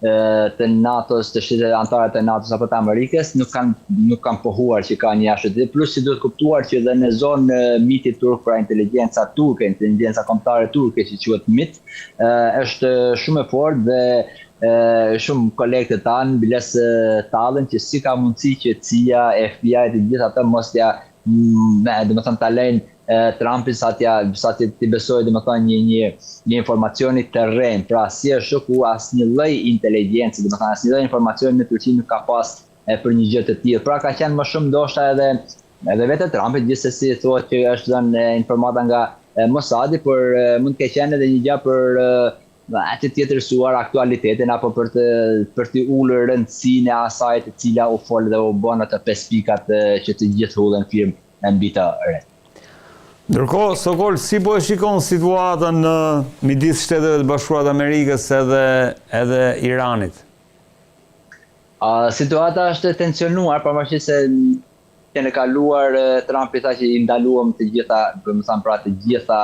të NATO-s, të shtetet anëtare të NATO-s apo të Amerikës nuk kanë pohuar që ka një jashtë. Plus që duhet kuptuar që edhe në zonë MIT-i turk, pra inteligjenca turke, inteligjenca kombëtare turke që quhet MIT, është shumë e fortë dhe shumë kolegë të tanë biles tallen që si ka mundësi që CIA, FBI të gjithë ata mos ja ta lejnë Trumpin sa ti besoj një informacioni të rrem, pra si është ku asnjë lloj inteligjencë, asnjë lloj informacioni në Turqi nuk ka pas për një gjë të tillë. Pra ka qenë më shumë ndoshta edhe vetë Trumpi gjithsesi thotë që është dhënë informata nga Mossadi, por mund të ketë qenë edhe një gjë për atë të tjetërsuar aktualitetin apo për të ulur rëndësinë e asaj të cila u fol dhe u bën ato 5 pikat që të gjithë hullen firmë mbi të re. Ndërkohë, Sokol, si po e shikon situatën në midis Shteteve të Bashkuara të Amerikës edhe Iranit? Situata është tensionuar, pavarësisht se në kaluar Trumpi tha që i ndaluam të gjitha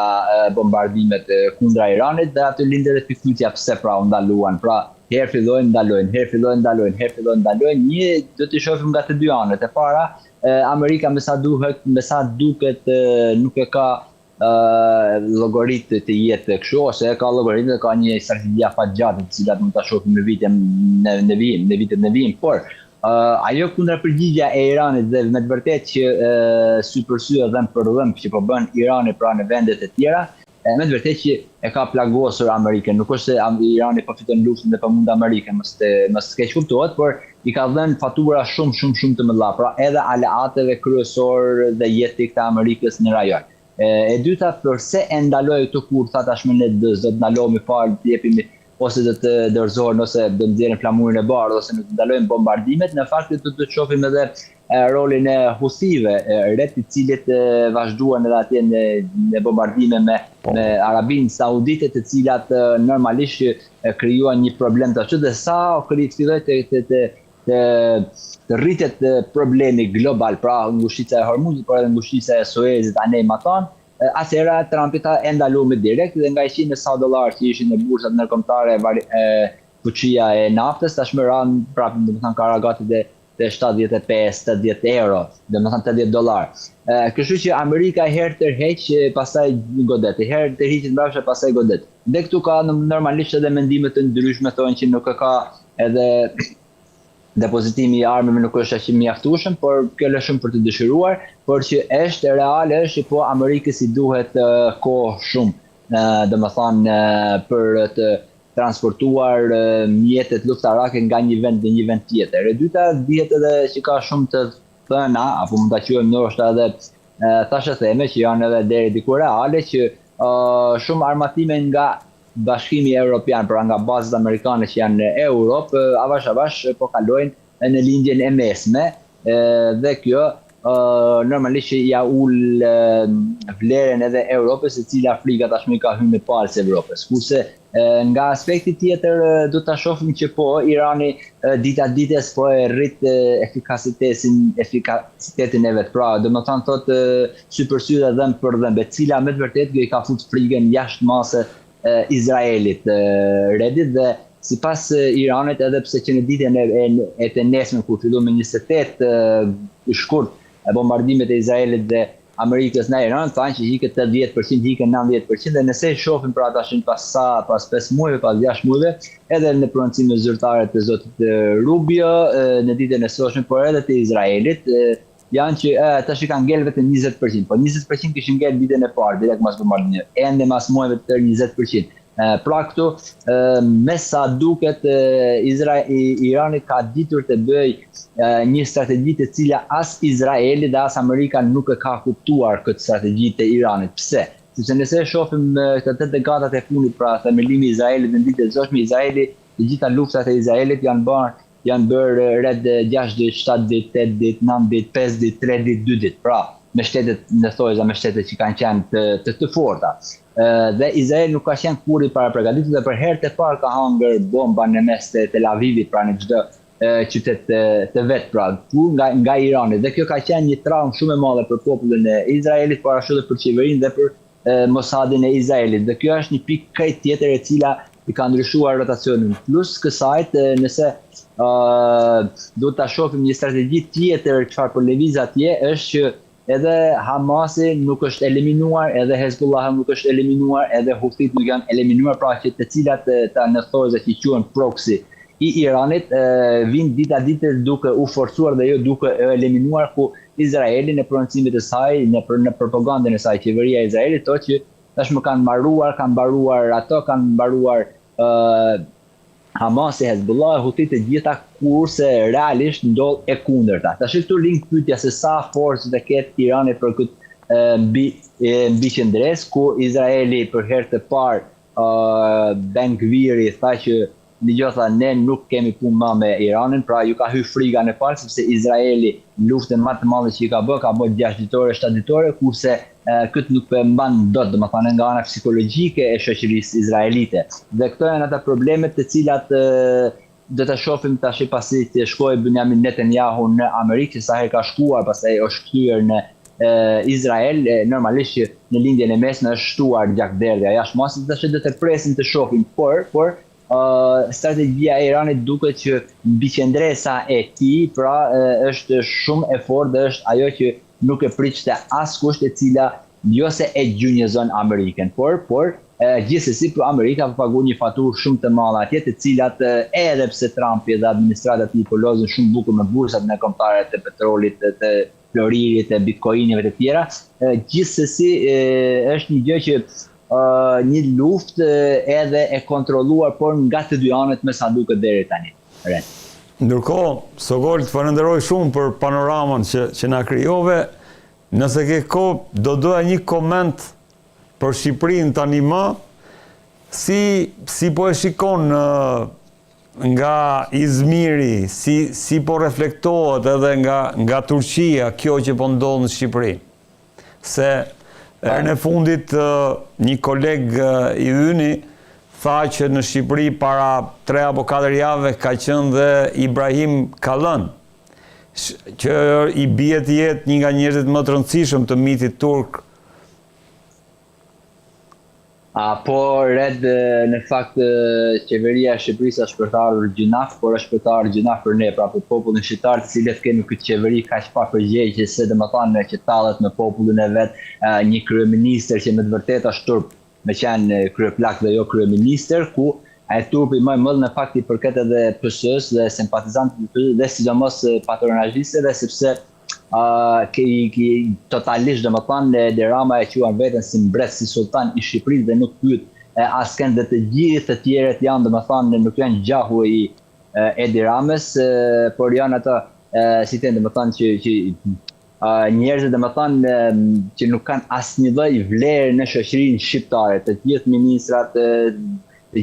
bombardimet kundra Iranit dhe aty lindë edhe pikpyetja pse pra u ndaluan. Pra herë fillojnë ndalojnë, herë fillojnë ndalojnë. Një do të shohim nga të dy anët. E para, Amerika me sa duket nuk e ka llogaritë të jetë kështu, ose ka llogaritë dhe ka një strategji afatgjatë të cilat mund ta shohim në vitet në vijim, por ajo kundërpërgjigja e Iranit dhe me të vërtetë që sy për sy dhe për dhëm që po bën Irani pra në vendet e tjera, me të vërtetë që e ka plagosur Amerikën. Nuk është se Irani po fiton luftën dhe po mund Amerikën, mos të keq kuptohet, por i ka dhënë fatura shumë të mëdha, pra edhe aleateve kryesor dhe jetik të Amerikës në rajon. E dyta, përse e ndaloi këto kur tha tashmë ne do të ndalohemi fare, të jepim ose do të dorëzohen ose do të nxjerrin flamurin e bardhë ose nuk ndalojnë bombardimet, në fakt do të shohim edhe rolin e Huthive, rreth i cilit vazhduan edhe atje në bombardime me Arabinë Saudite, të cilat normalisht krijuan një problem të ashtu dhe sa filloi të rritet problemi global, pra ngushtica e Hormuzit, por edhe ngushtica e Suezit, anej ma thonë, atëherë Trumpi e ndalumi direkt dhe nga $100 që ishin në bursat ndërkombëtare fuqia e naftës, tashmë ran prapë ka ragati dhe 75-80 euro, $80. Kështu që Amerika herë tërheq, pastaj godet, herë tërhiqet mbrapsht, pastaj godet. Dhe këtu ka normalisht edhe mendime të ndryshme, thonë që nuk ka edhe depozitimi i armëve nuk është aq i mjaftueshëm, por kjo është shumë për të dëshiruar, por që është reale është që po Amerikës i duhet kohë shumë, për të transportuar mjetet luftarake nga një vend në një vend tjetër. E dyta, dihet edhe që ka shumë të thëna, apo mund ta quajmë ndoshta edhe thashëtheme që janë edhe deri diku reale, që shumë armatime nga Bashkimi Evropian, pra nga bazat amerikane që janë në Europë, avash po kalojnë në lindjen e mesme dhe kjo normalisht ja ul vlerën edhe Europës, e cila Afrika tashmë ka hyrë në palës Evropës. Kurse nga aspekti tjetër do ta shohim që po Irani dites po e rrit efikasitetin e vet. Pra, domethënë thotë sy për sy dhe dhëm për dhëm, e cila me të vërtetë i ka futur frikën jashtë masë Izraelit redit dhe sipas Iranit, edhe pse që në ditën e të nesme kur fillon me 28 shkurt bombardimet e Izraelit dhe Amerikës në Iran, thanë që hiket 80%, hiket 90%, dhe nëse shohim pra tashin pas 5 muajve, pas 6 muajve, edhe në prononcime zyrtare të zotit Rubio në ditën e sotshme, por edhe të Izraelit, janë që tash i kanë ngel vetëm 20%, po 20% kishin ngel ditën e parë, direkt mas bombardimit, ende mas muajve të tërë 20%. Pra këtu, me sa duket, Irani ka ditur të bëj një strategji të cila as Izraeli dhe as Amerika nuk e ka kuptuar këtë strategji të Iranit. Pse? Sepse nëse shohim këto 8 dekadat e fundit, pra themelimi i Izraelit në ditët e sotshme, Izraeli, të gjitha luftat e Izraelit janë bërë rreth 6 ditë, 7 ditë, 8 ditë, 9 ditë, 5 ditë, 3 ditë, 2 ditë. Pra, me shtetet në thojza, me shtetet që kanë qenë të forta. Dhe Izrael nuk ka qenë kurrë para përgatitur dhe për herë të parë ka hangër bomba në mes të Tel Avivit, pra në çdo qytet të vet, pra nga Irani. Dhe kjo ka qenë një traumë shumë e madhe për popullin e Izraelit, por ashtu edhe për qeverinë dhe për Mossadin e Izraelit. Dhe kjo është një pikë krejt tjetër e cila i ka ndryshuar rotacionin. Plus kësajt, nëse do ta shohim një strategji tjetër çfarë po lëviz atje është që edhe Hamasi nuk është eliminuar, edhe Hezbollah nuk është eliminuar, edhe Houthit nuk janë eliminuar, pra që të cilat të anëthorëzat që quhen proxy i Iranit vinë dita ditë duke u forcuar dhe jo duke eliminuar, ku Izraeli në prononcimet e saj, në propagandën e saj, qeveria e Izraelit thotë që tashmë kanë mbaruar ato, kanë mbaruar Hamasi, Hezbollah, Houthit e gjitha, kurse realisht ndodh e kundërta. Tash këtu link pyetja se sa forcë të ketë Irani për këtë mbi qendres, ku Izraeli për herë të parë Ben Gviri tha që ne nuk kemi punë më me Iranin, pra ju ka hyrë frika në palë, sepse Izraeli luftën më të madhe që i ka bë 6 ditore, 7 ditore, kurse këtë nuk përmban dot, domethënë nga ana psikologjike e shoqërisë izraelite. Dhe këto janë ata problemet të cilat do ta shohim tash pasi të shkojë Benjamin Netanyahu në Amerikë, sa herë ka shkuar, pastaj është kthyer në Izrael, normalisht që në lindjen e mesme është shtuar gjakderdhja jashtë masit, tash do të presim të shohim, por strategjia e Iranit duket që mbiqendresa e tij, pra është shumë e fortë dhe është ajo që nuk e pritshte askush, e cila jo se e gjynjëzon Amerikën, por gjithsesi për Amerika paguon një faturë shumë të madhe atje, të cilat edhe pse Trumpi dhe administrata e tij po lozën shumë bukur me bursat në kombëtare të petrolit, të floririt, të bitcoinëve të tjera, gjithsesi është një gjë që një luftë edhe e kontrolluar, por nga të dy anët me sa duket deri tani. Ndërkohë, Sogol, të falenderoj shumë për panoramën që na krijove. Nëse ke kohë, do doja një koment për Shqipërinë tani më, si po e shikon nga Izmiri, si po reflektohet edhe nga Turqia kjo që po ndodh në Shqipëri. Se herën e fundit një koleg i yni tha që në Shqipëri para 3 apo 4 javë ka qenë dhe Ibrahim Kalën, që i bie të jetë një nga njerëzit më të rëndësishëm të mitit turk. Në fakt qeveria e Shqipërisë është për të ardhur gjinaf, por është për të ardhur gjinaf për ne, pra për popullin shqiptar, të cilët kemi këtë qeveri kaq pa përgjegjëse, domethënë që tallet me popullin e vet, një kryeministër që me të vërtetë është turp, me qenë kryeplak dhe jo kryeministër, ku ai turpi më i madh në fakt i përket edhe PS-s dhe simpatizantë të PS dhe sidomos patronazhistëve, sepse totalisht domethënë Edi Rama e quan veten si mbret, si sultan i Shqipërisë dhe nuk pyet askënd, dhe të gjithë të tjerët janë domethënë nuk janë gjahu i Edi Ramës, por janë ata si të domethënë që njerëzit domethënë që nuk kanë asnjë lloj vlerë në shoqërinë shqiptare, të gjithë ministrat, të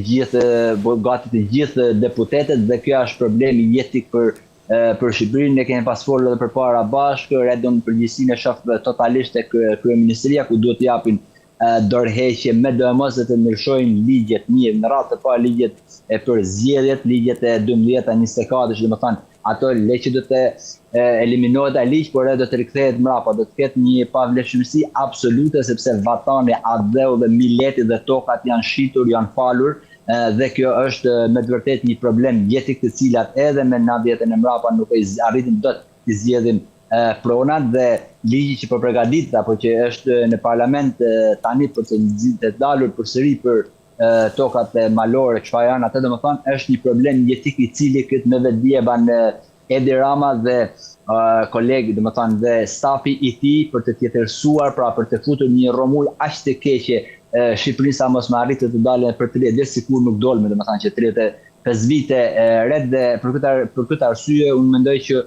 gjithë deputetët, dhe kjo është problemi jetik për Shqipërinë. Ne kemi pas folur edhe përpara bashkë, redon përgjegjësinë e shoh totalisht tek kryeministria, ku duhet të japin dorëheqje me domos të ndryshojnë ligjet mirë, në radhë të parë ligjet për zgjedhjet, ligjet e 12-24, domethënë ato leqe do të eliminohet ai ligj, por edhe do të rikthehet mbrapa, do të ketë një pavlefshmëri absolute, sepse vatani, adheu dhe mileti dhe tokat janë shitur, janë falur, dhe kjo është me të vërtetë një problem jetik, të cilat edhe me na vjetën e mbrapa nuk e arritin dot të zgjedhin pronat, dhe ligji që po përgatitet apo që është në parlament tani për të dalur përsëri për tokat malore, çfarë janë atë, domethënë është një problem jetik i cili këtë me vetë bie ban Edi Rama dhe kolegë, domethënë dhe stafi i tij, për të tjetërsuar, pra për të futur një rromull aq të keqe Shqipërinë, sa mos më arritë të dalën për 30 ditë, sikur nuk dolme, domethënë që 35 vite red, dhe për këtë arsye unë mendoj që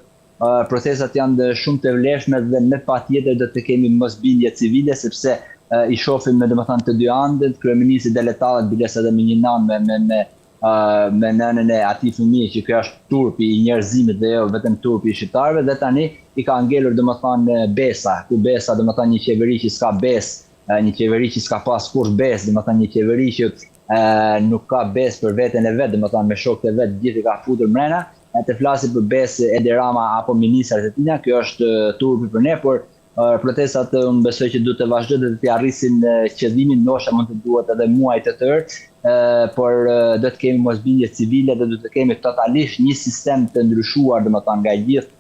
procesat janë shumë të vlefshme dhe me patjetër do të kemi mosbindje civile, sepse i shohim domethënë të dy anët, kryeministri deletalet biles edhe me një nanë me nënën e atij fëmijë, që kjo është turpi i njerëzimit dhe jo vetëm turpi i shqiptarëve, dhe tani i ka ngelur domethënë besa, ku besa domethënë një qeveri që s'ka besë, një qeveri që s'ka pas kurrë besë, domethënë një qeveri që nuk ka besë për veten e vet, domethënë me shokët e vet gjithë i ka futur mrena. Të flasim për besë Edi Rama apo ministrat e tina, kjo është turpi për ne, por protestat unë besoj që duhet të vazhdojnë dhe të arrisin qëllimin, ndoshta mund të duhet edhe muaj të tërë, por do të kemi mosbindje civile dhe do të kemi totalisht një sistem të ndryshuar, domethënë nga gjithë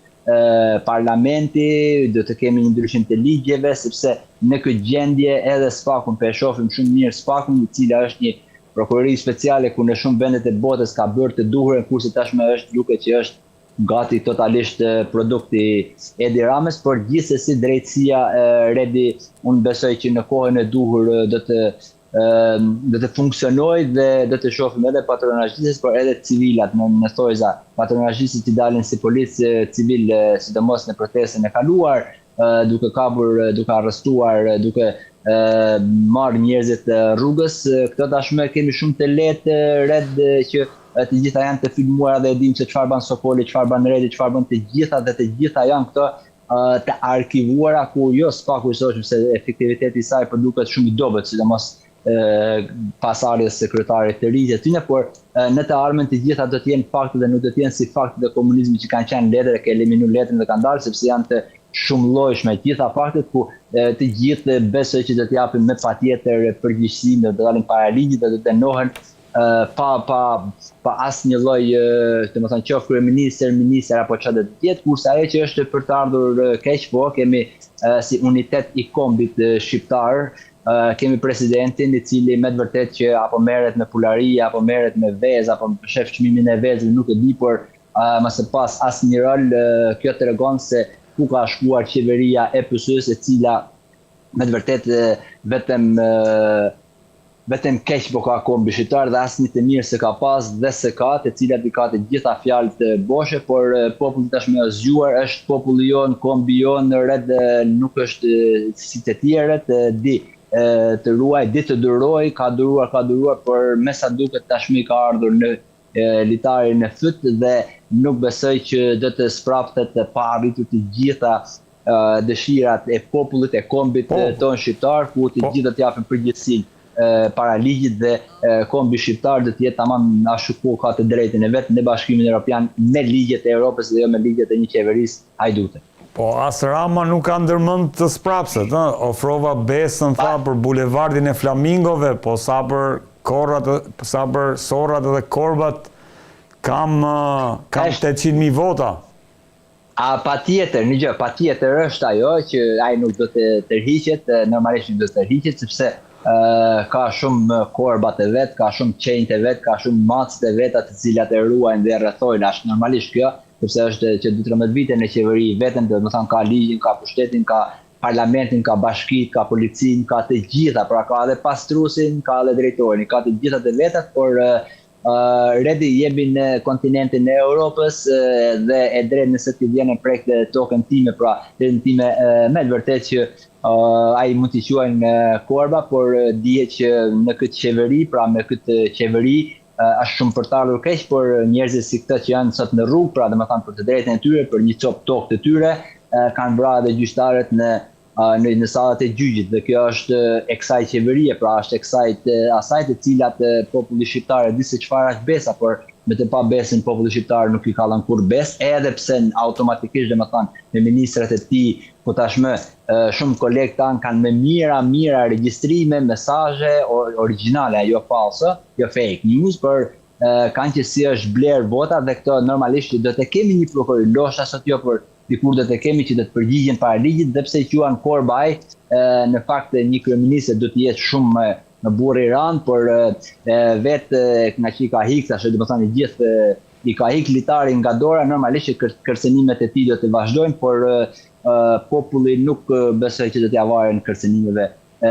parlamenti, do të kemi një ndryshim të ligjeve, sepse në këtë gjendje edhe SPAK-un e shohim shumë mirë SPAK-un, e cila është një prokurori speciale ku në shumë vendet e botës ka bërë të duhurën, kurse tashmë është duket që është gati totalisht produkti Edi Ramës, por gjithsesi drejtësia Redi, unë besoj që në kohën e duhur do të funksionojë dhe do të shohim edhe patronazhistë, por edhe civilat në thojza, patronazhistët që dalin si policë civil, sidomos në protestën e kaluar, duke kapur, duke arrestuar, duke marrë njerëzit rrugës. Këto tashmë kemi shumë të lehtë Red që të gjitha janë të filmuara dhe e dim se çfarë bën Sokoli, çfarë bën Redi, çfarë bën të gjitha, dhe të gjitha janë këto të arkivuara, ku jo SPAK-u i shohim se efektiviteti i saj po duket shumë i dobët, sidomos pas ardhjes sekretarit të ri të tyre, por në të ardhmen të gjitha do të jenë fakte dhe nuk do të jenë si faktet e komunizmit që kanë qenë letër e ke eliminu letrën dhe kanë dalë, sepse janë të shumë llojshme gjitha faktet, ku të gjithë besoj që do të japin me patjetër përgjegjësi, do të dalin para ligjit dhe do të dënohen pa asnjë lloj, domethënë qoftë kryeministër, ministër apo çfarë do të jetë, kurse ajo që është për të ardhur keq, po kemi si unitet i kombit shqiptar, kemi presidentin i cili me të vërtet që apo merret me pulari, apo merret me vezë, apo shef çmimin e vezës, nuk e di, por më së pas asnjë rol. Kjo tregon se ku ka shkuar qeveria e PS-s, e cila me të vërtet vetëm keq po ka kombi shqiptar dhe asnjë të mirë se ka pas dhe se ka, të cilat i ka të gjitha fjalët të boshe, por populli tashmë është zgjuar, është populli jon, kombi jon, Red nuk është si të tjerët, di të ruaj, di të duroj, ka duruar, por me sa duket tashmë ka ardhur në litarin e fyt dhe nuk besoj që do të spraptet pa arritur të gjitha dëshirat e popullit, e kombit ton shqiptar, ku të gjitha të japin përgjegjësinë para ligjit dhe kombi shqiptar do të jetë tamam ashtu ku ka të drejtën e vet në Bashkimin Evropian, me ligjet e Europës dhe jo me ligjet e një qeverisë hajdute. Po, as Rama nuk ka ndërmend të sprapset, ofrova besën për bulevardin e Flamingove, po sa për sorrat dhe korbat kam 800.000 vota. Patjetër, një gjë, patjetër është ajo që ai nuk do të tërhiqet, normalisht nuk do të tërhiqet, sepse ka shumë korbat e vet, ka shumë qenjt e vet, ka shumë macet e veta të cilat e ruajnë dhe rrethojnë, është normalisht kjo, sepse është që 12 vite në qeveri vetëm, do të thonë ka ligjin, ka pushtetin, ka parlamentin, ka bashkitë, ka policinë, ka të gjitha, pra ka edhe pastruesin, ka edhe drejtorin, ka të gjitha të vetat, por Redi jebi në kontinentin e Europës dhe e drejt nëse ti vjen prek tokën time, pra drejtën time, me të vërtet që ai mund t'i quajnë korba, por dihet që në këtë qeveri, pra me këtë qeveri, është shumë për të ardhur keq, por njerëzit si këta që janë sot në rrugë, pra domethënë për të drejtën e tyre, për një copë tokë të tyre, kanë vrarë edhe gjyqtarët në sallat e gjyqit, dhe kjo është e kësaj qeverie, pra është e asaj të cilat populli shqiptar e di se çfarë është besa, por me të pa besën populli shqiptar nuk i ka dhënë kur besë, edhe pse automatikisht domethënë me ministrat e tij, po tashmë shumë kolegë tanë kanë me mira regjistrime, mesazhe origjinale, jo false, jo fake news, por kanë që si është bler vota, dhe këto normalisht do të kemi një prokuror, ndoshta sot jo, por dikur do të kemi që do të përgjigjen para ligjit, dhe pse quan korba ai, në fakt një kryeminist do të jetë shumë në burr i rand, por vetë nga që i ka hik, tash do të thonë gjithë i ka hik litari nga dora, normalisht që kërcënimet e tij do të vazhdojnë, por populli nuk besoj që do t'ia varen kërcënimeve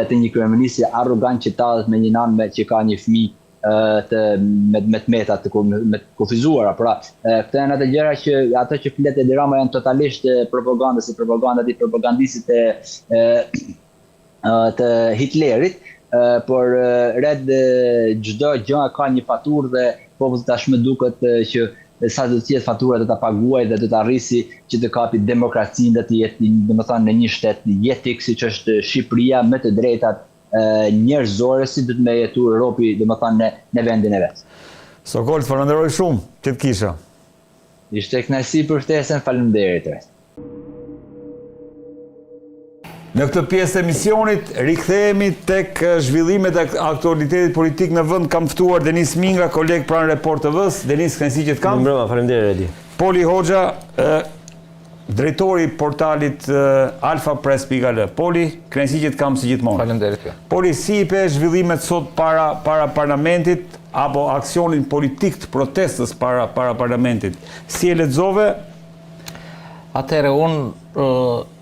të një kryeministi arrogant që talet me një nanë që ka një fëmijë me të meta të kufizuara. Pra, këto janë ato gjëra që ato që flet Edi Rama janë totalisht propaganda, si propagandat i propagandistit të Hitlerit, por Red çdo gjë ka një faturë dhe populli tashmë duket që sa do të jetë fatura do ta paguaj dhe do të arrisi që të kapi demokracinë, dhe të jetë domethënë në një shtet jetik siç është Shqipëria, me të drejtat njerëzore si do të me jetu Europi, domethënë në vendin e vet. Sokol, të falenderoj shumë, që të kisha. Ishte kënaqësi për ftesën, faleminderit. Në këtë pjesë të emisionit, rikthehemi tek zhvillimet e aktualitetit politik në vend. Kam ftuar Denis Minga, koleg pranë Report TV-s. Denis, kënaqësi që të kam. Mirëmbrëma, faleminderit Edi. Poli Hoxha, drejtori i portalit alfapress.al. Poli, kënaqësi që të kam si gjithmonë. Faleminderit. Poli, si i pe zhvillimet sot para parlamentit apo aksionin politik të protestës para parlamentit? Si e lexove? Atëherë unë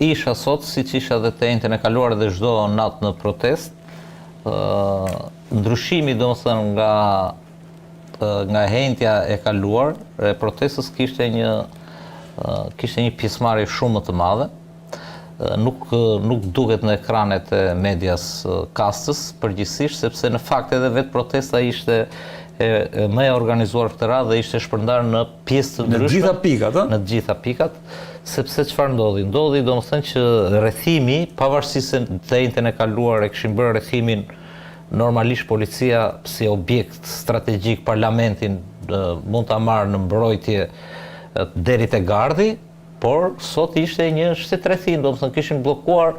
isha sot, siç isha dhe të njëjtën e kaluar dhe çdo natë në protest. Ndryshimi domethënë nga hentja e kaluar e protestës kishte një pjesëmarrje shumë më të madhe. Nuk duket në ekranet e medias kastës përgjithsisht, sepse në fakt edhe vetë protesta ishte më e organizuar këtë radhë dhe ishte shpërndarë në pjesë të ndryshme. Në gjitha pikat, Në gjitha pikat, sepse çfarë ndodhi? Ndodhi domethënë që rrethimi, pavarësisht se të njëjtën e kaluar e kishin bërë rrethimin normalisht policia si objekt strategjik parlamentin mund ta marrë në mbrojtje deri te gardi, por sot ishte një shtetërrethim, domethënë kishin bllokuar.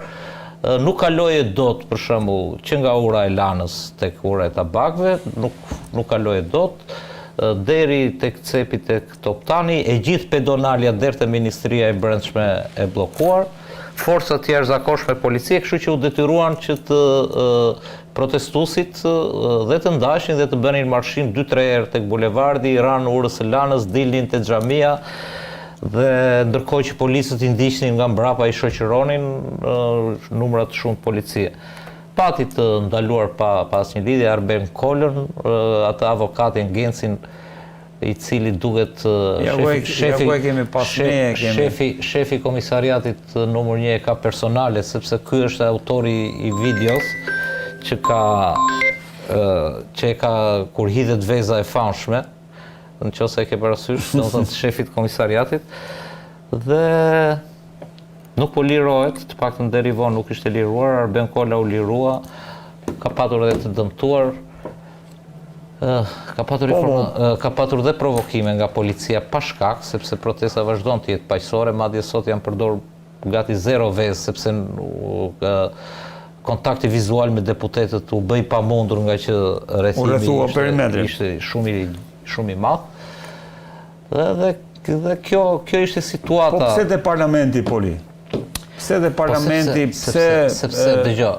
Nuk kaloje dot, për shembull, që nga ura e lanës tek ura e tabakëve, nuk kaloje dot, deri tek cepi tek Toptani, e gjithë pedonalja deri te Ministria e Brendshme e bllokuar, forca të jashtëzakonshme policie, kështu që u detyruan që të protestuesit dhe të ndashin dhe të bënin marshim 2-3 herë tek bulevardi, ranë urës së lanës, dilnin te xhamia. Dhe ndërkohë që policët i ndiqnin nga mbrapa i shoqëronin numra të shumë policie. Pati të ndaluar pa asnjë lidhje Arben Kolën, atë avokatin Gencin, i cili duket shefi komisariatit numër 1 e ka personale, sepse ky është autori i videos që e ka kur hidhet veza e famshme, në qoftë e ke parasysh, domethënë shefit komisariatit, dhe nuk po lirohet, të paktën deri vonë nuk ishte liruar, Arben Kola u lirua, ka patur edhe të dëmtuar, ka patur dhe provokime nga policia pa shkak, sepse protesta vazhdon të jetë paqësore, madje sot janë përdor gati 0 vezë, sepse kontakti vizual me deputetët u bëi pamundur nga që rrethimi ishte shumë i madh. Dhe kjo ishte situata. Po pse te parlamenti, Poli? Pse te parlamenti, sepse dëgjoj,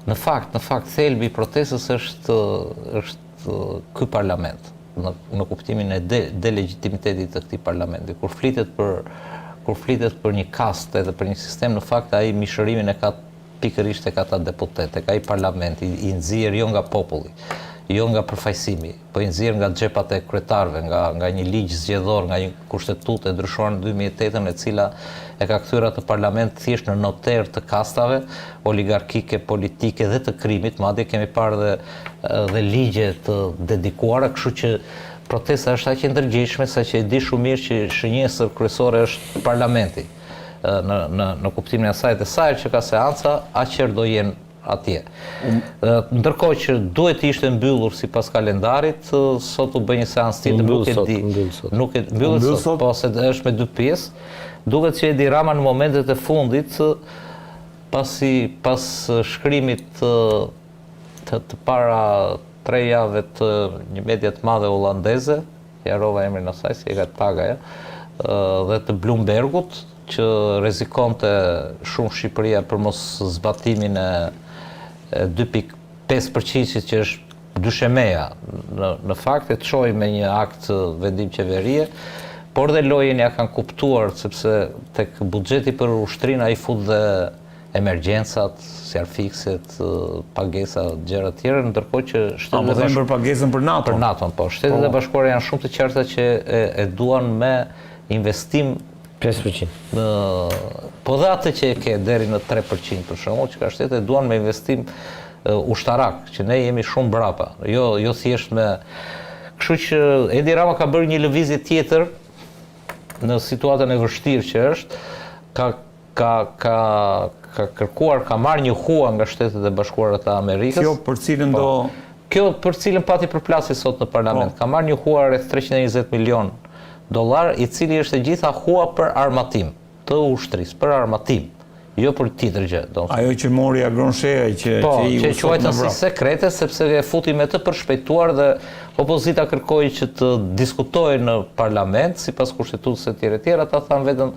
në fakt thelbi i protestës është ky parlament, në kuptimin e delegitimitetit të këtij parlamenti. Kur flitet për një kast edhe për një sistem, në fakt ai mishërimin e ka pikërisht tek ata deputet, tek ai parlamenti i nxjerr jo nga populli, jo nga përfaqësimi, po i nxjerr nga xhepat e kryetarëve, nga një ligj zgjedhor, nga një kushtetutë e ndryshuar në 2008, e cila e ka kthyer atë parlament thjesht në noter të kastave oligarkike, politike dhe të krimit, madje kemi parë dhe ligje të dedikuara, kështu që protesta është aq e ndërgjegjshme saqë e di shumë mirë që shënjesër kryesore është parlamenti. Në kuptimin e asaj të saj që ka seanca, aq herë do jenë atje. Ndërkohë që duhet të ishte mbyllur sipas kalendarit, sot u bë një seancë tjetër, nuk e di. Nuk e mbyllet sot, po se është me 2 pjesë. Duket që Edi Rama në momentet e fundit, pas shkrimit të para 3 jave të një media të madhe holandeze, jarova emrin e saj, si e ka të paga, dhe të Bloombergut, që rrezikonte shumë Shqipëria për mos zbatimin e 2.5% që është dyshemeja. Në fakt e të çoi me një akt vendim qeverie, por dhe lojën ja kanë kuptuar, sepse tek buxheti për ushtrinë ai fut dhe emergjencat, sjarfikset, pagesa, gjëra të tjera, ndërkohë që shtetet e për pagesën për NATO. Për NATO, po. Shtetet e Bashkuara janë shumë të qarta që e duan me investim 5%. Po dhe atë që e ke deri në 3% për shembull, që ka shtetet duan me investim ushtarak, që ne jemi shumë brapa, jo thjesht me. Kështu që Edi Rama ka bërë një lëvizje tjetër në situatën e vështirë që është, ka kërkuar, ka marrë një hua nga Shtetet e Bashkuara të Amerikës. Kjo për cilën pati përplasje sot në parlament. Ka marrë një hua rreth 320 milion $, i cili është e gjitha hua për armatim të ushtrisë, për armatim. jo për tjetër gjë. Ajo që mori Agronsheja që që quajtën si sekrete, sepse e futi me të përshpejtuar dhe opozita kërkoi që të diskutojë në parlament, sipas kushtetutës e tjera, ata thanë vetëm